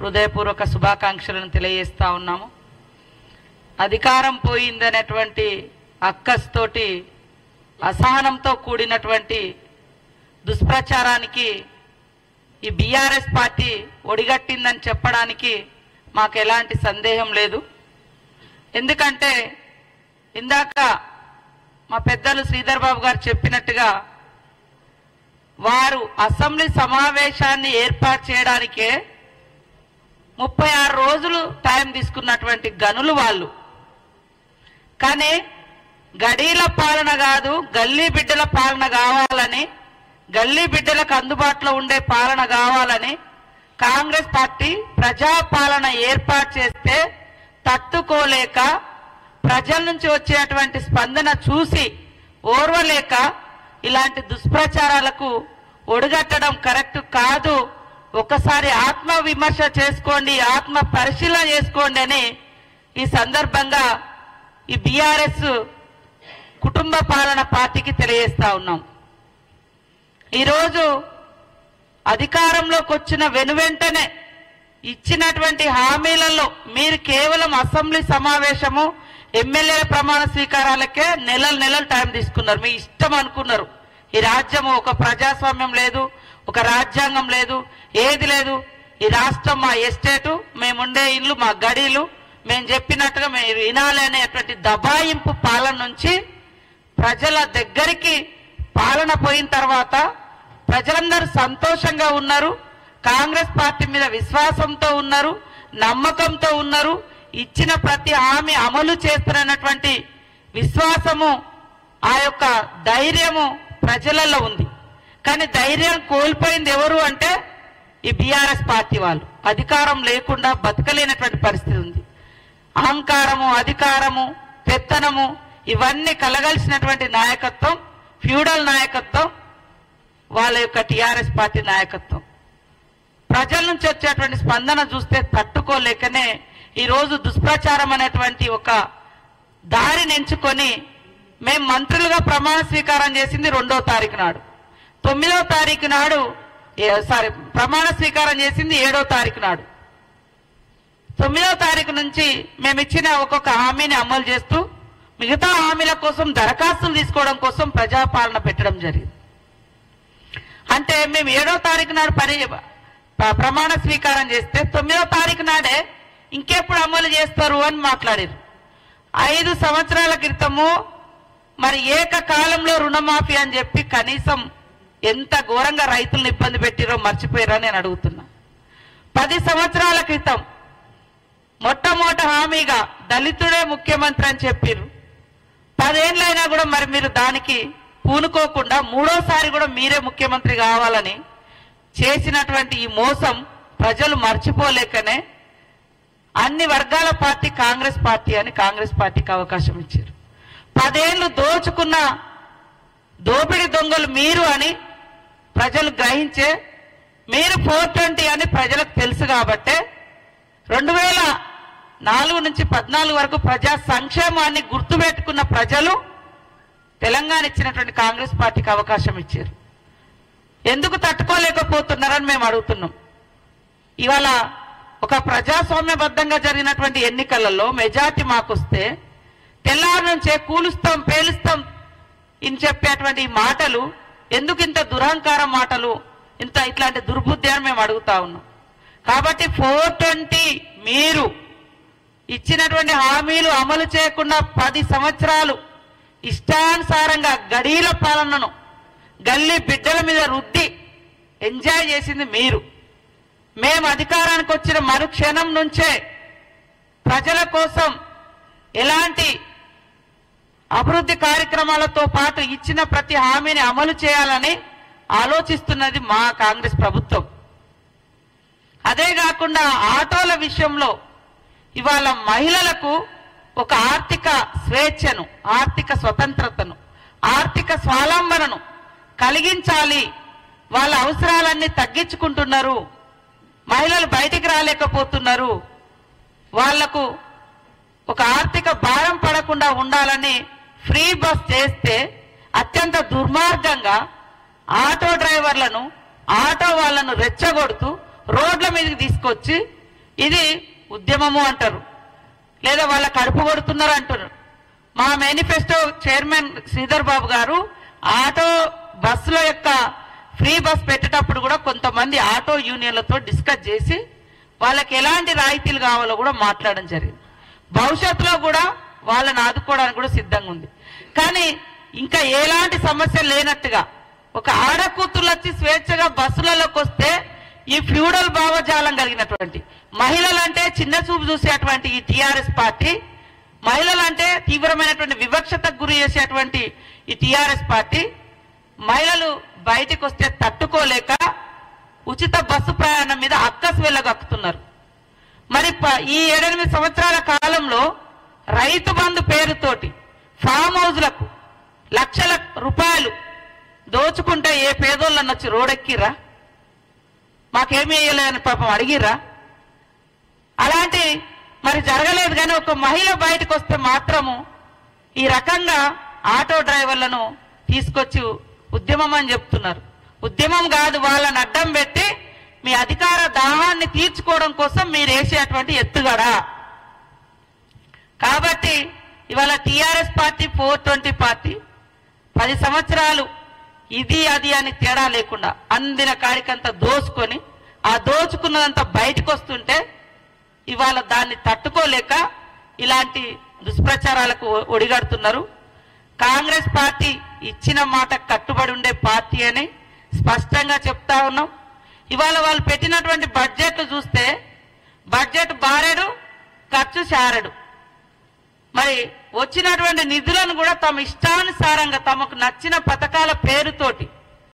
హృదయపూర్వక శుభాకాంక్షలను తెలియజేస్తా ఉన్నాము. అధికారం పోయిందనేటువంటి అక్కస్తోటి అసహనంతో కూడినటువంటి దుష్ప్రచారానికి ఈ బీఆర్ఎస్ పార్టీ ఒడిగట్టిందని చెప్పడానికి మాకు ఎలాంటి సందేహం లేదు. ఎందుకంటే ఇందాక మా పెద్దలు శ్రీధర్ బాబు గారు చెప్పినట్టుగా వారు అసెంబ్లీ సమావేశాన్ని ఏర్పాటు చేయడానికే 36 రోజులు టైం తీసుకున్నటువంటి గనులు వాళ్ళు. కానీ గడీల పాలన కాదు, గల్లీ బిడ్డల పాలన కావాలని, గల్లీ బిడ్డలకు అందుబాటులో ఉండే పాలన కావాలని కాంగ్రెస్ పార్టీ ప్రజాపాలన ఏర్పాటు చేస్తే తట్టుకోలేక, ప్రజల నుంచి వచ్చేటువంటి స్పందన చూసి ఓర్వలేక ఇలాంటి దుష్ప్రచారాలకు ఒడిగట్టడం కరెక్ట్ కాదు. ఒకసారి ఆత్మ విమర్శ చేసుకోండి, ఆత్మ పరిశీలన చేసుకోండి అని ఈ సందర్భంగా ఈ బీఆర్ఎస్ కుటుంబ పాలన పార్టీకి తెలియజేస్తా ఉన్నాం. ఈరోజు అధికారంలోకి వచ్చిన వెనువెంటనే ఇచ్చినటువంటి హామీలలో మీరు కేవలం అసెంబ్లీ సమావేశము, ఎమ్మెల్యేల ప్రమాణ స్వీకారాలకే నెలలు టైం తీసుకున్నారు. మీ ఇష్టం అనుకున్నారు. ఈ రాజ్యము ఒక ప్రజాస్వామ్యం లేదు, ఒక రాజ్యాంగం లేదు, ఏది లేదు. ఈ రాష్ట్రం మా ఎస్టేటు, మేముండే ఇల్లు మా గడీలు, మేము చెప్పినట్టుగా మీరు వినాలి అనేటువంటి దబాయింపు పాలన నుంచి ప్రజల దగ్గరికి పాలన పోయిన తర్వాత ప్రజలందరూ సంతోషంగా ఉన్నారు, కాంగ్రెస్ పార్టీ మీద విశ్వాసంతో ఉన్నారు, నమ్మకంతో ఉన్నారు. ఇచ్చిన ప్రతి హామీ అమలు చేస్తున్నటువంటి విశ్వాసము, ఆ యొక్క ధైర్యము ప్రజలలో ఉంది. కానీ ధైర్యం కోల్పోయింది ఎవరు అంటే ఈ బీఆర్ఎస్ పార్టీ వాళ్ళు. అధికారం లేకుండా బతకలేనటువంటి పరిస్థితి ఉంది. అహంకారము, అధికారము, పెత్తనము ఇవన్నీ కలగలిసినటువంటి నాయకత్వం, ఫ్యూడల్ నాయకత్వం వాళ్ళ యొక్క టీఆర్ఎస్ పార్టీ నాయకత్వం. ప్రజల నుంచి వచ్చేటువంటి స్పందన చూస్తే తట్టుకోలేకనే ఈరోజు దుష్ప్రచారం అనేటువంటి ఒక దారిని ఎంచుకొని మేము మంత్రులుగా ప్రమాణ స్వీకారం చేసింది 2వ తారీఖు నాడు, 9వ తారీఖు నాడు ప్రమాణ స్వీకారం చేసింది 7వ తారీఖు నాడు. 9వ తారీఖు నుంచి మేము ఇచ్చిన ఒక్కొక్క హామీని అమలు చేస్తూ మిగతా హామీల కోసం దరఖాస్తులు తీసుకోవడం కోసం ప్రజాపాలన పెట్టడం జరిగింది. అంటే మేము 7వ తారీఖు నాడు ప్రమాణ స్వీకారం చేస్తే 9వ తారీఖు నాడే ఇంకెప్పుడు అమలు చేస్తారు అని మాట్లాడారు. 5 సంవత్సరాల క్రితము మరి ఏకకాలంలో రుణమాఫీ అని చెప్పి కనీసం ఎంత ఘోరంగా రైతులను ఇబ్బంది పెట్టిరో మర్చిపోయారో నేను అడుగుతున్నా. 10 సంవత్సరాల క్రితం మొట్టమొదటి హామీగా దళితుడే ముఖ్యమంత్రి అని చెప్పారు. 10 ఏళ్ళైనా కూడా మరి మీరు దానికి పూనుకోకుండా 3వసారి కూడా మీరే ముఖ్యమంత్రి కావాలని చేసినటువంటి ఈ మోసం ప్రజలు మర్చిపోలేకనే అన్ని వర్గాల పార్టీ కాంగ్రెస్ పార్టీ అని కాంగ్రెస్ పార్టీకి అవకాశం ఇచ్చారు. 10 ఏళ్ళు దోచుకున్న దోపిడి దొంగలు మీరు అని ప్రజలు గ్రహించే, మీరు 420 అని ప్రజలకు తెలుసు కాబట్టే 2004 నుంచి 14 వరకు ప్రజా సంక్షేమాన్ని గుర్తుపెట్టుకున్న ప్రజలు తెలంగాణ ఇచ్చినటువంటి కాంగ్రెస్ పార్టీకి అవకాశం ఇచ్చారు. ఎందుకు తట్టుకోలేకపోతున్నారని మేము అడుగుతున్నాం. ఇవాళ ఒక ప్రజాస్వామ్యబద్ధంగా జరిగినటువంటి ఎన్నికలలో మెజార్టీ మాకు వస్తే తెల్లారి నుంచే కూలుస్తాం, పేలుస్తాం ఇని చెప్పేటువంటి మాటలు ఎందుకు ఇంత దురహంకారం మాటలు, ఇట్లాంటి దుర్బుద్ధి అని మేము అడుగుతా ఉన్నాం. కాబట్టి 420 మీరు ఇచ్చినటువంటి హామీలు అమలు చేయకుండా 10 సంవత్సరాలు ఇష్టానుసారంగా గడీల పాలనను గల్లీ బిడ్డల మీద రుద్ది ఎంజాయ్ చేసింది మీరు. మేము అధికారానికి వచ్చిన మరుక్షణం నుంచే ప్రజల కోసం ఎలాంటి అభివృద్ధి కార్యక్రమాలతో పాటు ఇచ్చిన ప్రతి హామీని అమలు చేయాలని ఆలోచిస్తున్నది మా కాంగ్రెస్ ప్రభుత్వం. అదే కాకుండా ఆటోల విషయంలో ఇవాళ మహిళలకు ఒక ఆర్థిక స్వేచ్ఛను, ఆర్థిక స్వతంత్రతను, ఆర్థిక స్వావలంబనను కలిగించాలి. వాళ్ళ అవసరాలన్నీ తగ్గించుకుంటున్నారు, మహిళలు బయటికి రాలేకపోతున్నారు, వాళ్లకు ఒక ఆర్థిక భారం పడకుండా ఉండాలని ఫ్రీ బస్ చేస్తే అత్యంత దుర్మార్గంగా ఆటో డ్రైవర్లను, ఆటో వాళ్ళను రెచ్చగొడుతూ రోడ్ల మీదకి తీసుకొచ్చి ఇది ఉద్యమము అంటారు, లేదా వాళ్ళ కడుపు కొడుతున్నారు అంటారు. మా మేనిఫెస్టో చైర్మన్ శ్రీధర్ బాబు గారు ఆటో బస్సుల యొక్క ఫ్రీ బస్ పెట్టేటప్పుడు కూడా కొంతమంది ఆటో యూనియన్లతో డిస్కస్ చేసి వాళ్ళకి ఎలాంటి రాయితీలు కావాలో కూడా మాట్లాడడం జరిగింది. భవిష్యత్తులో కూడా వాళ్ళని ఆదుకోవడానికి కూడా సిద్ధంగా ఉంది. కానీ ఇంకా ఎలాంటి సమస్య లేనట్టుగా ఒక ఆడకూతురు వచ్చి స్వేచ్ఛగా బస్సులలోకి వస్తే ఈ ఫ్యూడల్ భావజాలం కలిగినటువంటి మహిళలంటే చిన్న చూపు చూసేటువంటి ఈ టీఆర్ఎస్ పార్టీ, మహిళలంటే తీవ్రమైనటువంటి వివక్షతకు గురి చేసేటువంటి ఈ టీఆర్ఎస్ పార్టీ మహిళలు బయటికి వస్తే తట్టుకోలేక ఉచిత బస్సు ప్రయాణం మీద అక్కసు వెళ్ళగక్కుతున్నారు. మరి ఈ 7-8 సంవత్సరాల కాలంలో రైతు బంధు పేరుతోటి ఫామ్ హౌజ్లకు లక్షల రూపాయలు దోచుకుంటే ఏ పేదోళ్ళని వచ్చి రోడెక్కిరా, మాకేమీ వేయలేదని పాపం అడిగిరా? అలాంటి మరి జరగలేదు. కానీ ఒక మహిళ బయటకు వస్తే మాత్రము ఈ రకంగా ఆటో డ్రైవర్లను తీసుకొచ్చి ఉద్యమం అని చెప్తున్నారు. ఉద్యమం కాదు, వాళ్ళని అడ్డం పెట్టి మీ అధికార దాహాన్ని తీర్చుకోవడం కోసం మీరు వేసేటువంటి ఎత్తుగడ. కాబట్టి ఇవాళ టీఆర్ఎస్ పార్టీ 420 పార్టీ 10 సంవత్సరాలు ఇది అది అని తేడా లేకుండా అందిన కాడికంతా దోచుకొని ఆ దోచుకున్నదంతా బయటకు వస్తుంటే ఇవాళ దాన్ని తట్టుకోలేక ఇలాంటి దుష్ప్రచారాలకు ఒడిగడుతున్నారు. కాంగ్రెస్ పార్టీ ఇచ్చిన మాట కట్టుబడి ఉండే పార్టీ అని స్పష్టంగా చెప్తా ఉన్నాం. ఇవాళ వాళ్ళు పెట్టినటువంటి బడ్జెట్ చూస్తే బడ్జెట్ బారెడు, ఖర్చు శారెడు. మరి వచ్చినటువంటి నిధులను కూడా తమ ఇష్టానుసారంగా తమకు నచ్చిన పథకాల పేరుతోటి